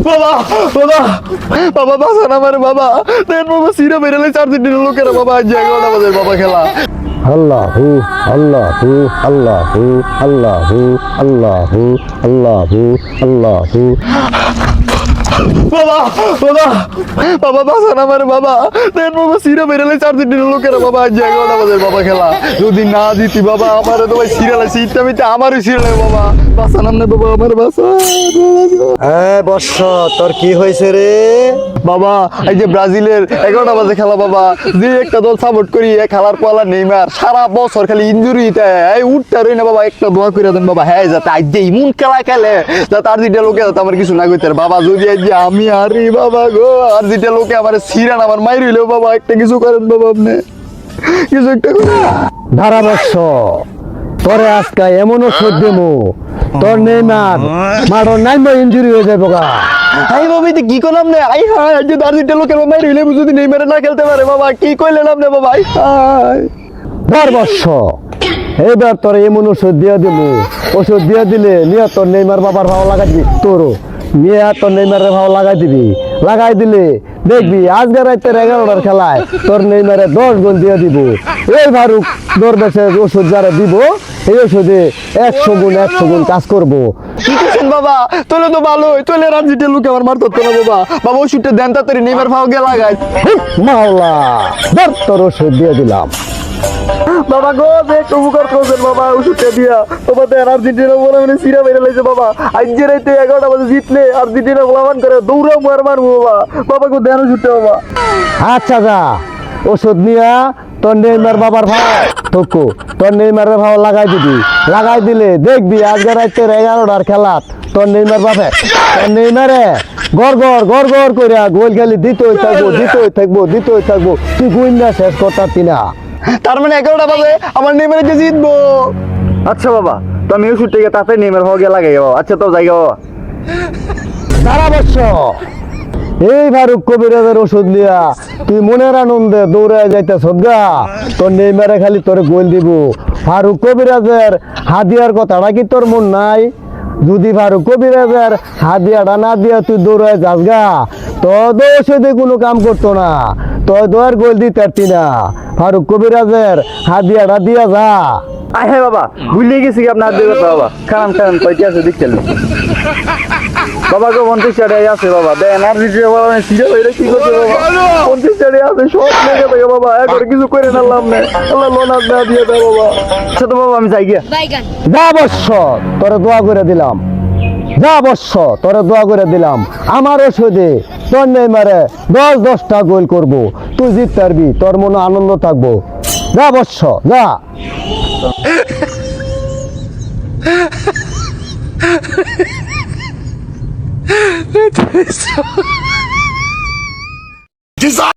বাবা বাবা বাবা বাঁচান আমার বাবা দেন বাবা সিরা বেরোলে 4 দিনের লোকেরা বাবা আজ জায়গাটা বাজে বাবা খেলা আল্লাহু আল্লাহু আল্লাহু আল্লাহু আল্লাহু আল্লাহু আল্লাহু বাবা বাবা বাবা বাঁচান আমার বাবা দেন বাবা সিরা বেরোলে 4 দিনের লোকেরা বাবা আজ জায়গাটা বাজে বাবা খেলা যদি না জিতি বাবা আমার তো ভাই সিরিয়ালে সিটটা মিতে আমারই সিরিয়ালে বাবা বাঁচান আমনে বাবা আমার বাঁচা হ্যাঁ বর্ষ তোর কি হয়েছে রে? বাবা এই যে ব্রাজিলের 11টা বাজে খেলা বাবা যে একটা দল সাপোর্ট করি এক খেলার পলা নেইমার সারা বছর খালি ইনজুরিতে এই উঠতে রই না বাবা একটা দোয়া করে দেন বাবা হ্যাঁ যাতে আজ যে ইমন খেলা খেলে যাতে আর যেটা লোকে যাতে আমার কিছু না কইতে পারে। বাবা যদি আজ যে আমি হারি বাবা গো আর যেটা লোকে আমার সিরান আমার মাইর হইলেও বাবা একটা কিছু করেন বাবা আপনি কিছু একটা করেন। ধারা বর্ষ তোরে আজকে এমন ওষুধ দেবো তোর নেইমার মারো নাইমো ইনজুরি হয়ে যাবে গা। আই বাবা এটা কি করলাম না আই হাই আজ যে আর যেটা লোকের মাইর হইলে যদি নেইমারে না খেলতে পারে বাবা কি কইলেন আপনি বাবা আই হাই ধর বর্ষ এইবার তোর এমন ওষুধ দিয়ে দিবো ওষুধ দিয়ে দিলে নিয়ে তোর নেইমার বাবার ভাও লাগাই দিবি তোরও নিয়ে তোর নেইমারের ভাও লাগাই দিবি লাগাই দিলে দেখবি আজকে রাতের 11টার খেলায় তোর নেইমারে 10 গোল দিয়ে দিব। এই ভারুক দরবেশের ওষুধ যারা দিব এই ওষুধে 100 গুণ কাজ করবো। কি করছেন বাবা তোলে তো ভালোই তোলে রানজিটের লোকে আমার মারতো না বাবা বাবা ওষুধটা দেন তাড়াতাড়ি নেইমার ভাও গে লাগাই মাওলা ধর তোর ওষুধ দিয়ে দিলাম। বাবা গো যে উপকার করছেন বাবা ওষুধটা দিয়া বাবা দেন আর্জেন্টিনা বলে মানে সিরা বেড়ে লাইছে বাবা আজ যে রাইতে 11টা বাজে জিতলে আর্জেন্টিনা গোলামান করে দৌড়াও মার মারবো বাবা বাবা গো দেন ওষুধটা বাবা আচ্ছা যা ওষুধ নিয়া তোর নেইমার বাবার ভাও ঠকু তোর নেইমারের ভাও লাগাই দিবি লাগাই দিলে দেখবি আজকে রাতের 11টার খেলাত তোর নেইমার বাপে তোর নেইমারে গড় গড় কইরা গোল খালি দিতেই থাকবো তুই গুইন্না শেষ করতারতি না। তার মানে 11টা বাজে আমার নেইমারে যে জিতবো। আচ্ছা বাবা তো আমি ওষুধটাকে তাড়াতাড়ি নেইমার ভাও গে লাগাই বাবা আচ্ছা তো যাই বাবা দাঁড়া বৎস এই ফারুক কবিরাজের ওষুধ লিয়া তুই মনের আনন্দে দৌড়ায় যাইতেছ গা তোর নেইমারে খালি তোর গোল দিব। ফারুক কবিরাজের হাদিয়ার কথাটা কি তোর মন নাই? যদি ফারুক কবিরাজের হাদিয়াটা না দিয়া তুই দৌড়ায় যাস গা তোর ওষুধে কোনো কাম করতো না তোর দোয়ার গোল দিতে পারতি না। ফারুক কবিরাজের হাদিয়াটা দিয়া যা। আয় হ্যাঁ বাবা ভুলে গেছি কি আপনার দিয়ে কথা বাবা খারাম কয়টি আছে দেখছেন বাবা গো 50 টাকা আছে বাবা দেন আর দিতে বাবা সিরা হইলে কি করতে বাবা 50 টাকা আছে সব লেগে থাকে বাবা একবার কিছু করে নিলাম না আল্লাহ লোনা না দিয়ে দাও বাবা আচ্ছা তো বাবা আমি যাই গিয়া যা বৎস তোরে দোয়া করে দিলাম যা বৎস তোরে দোয়া করে দিলাম আমার ওষুধে তোর নেইমারে 10টা গোল করবো তুই জিততে পারবি তোর মনে আনন্দ থাকবো। যা বৎস যা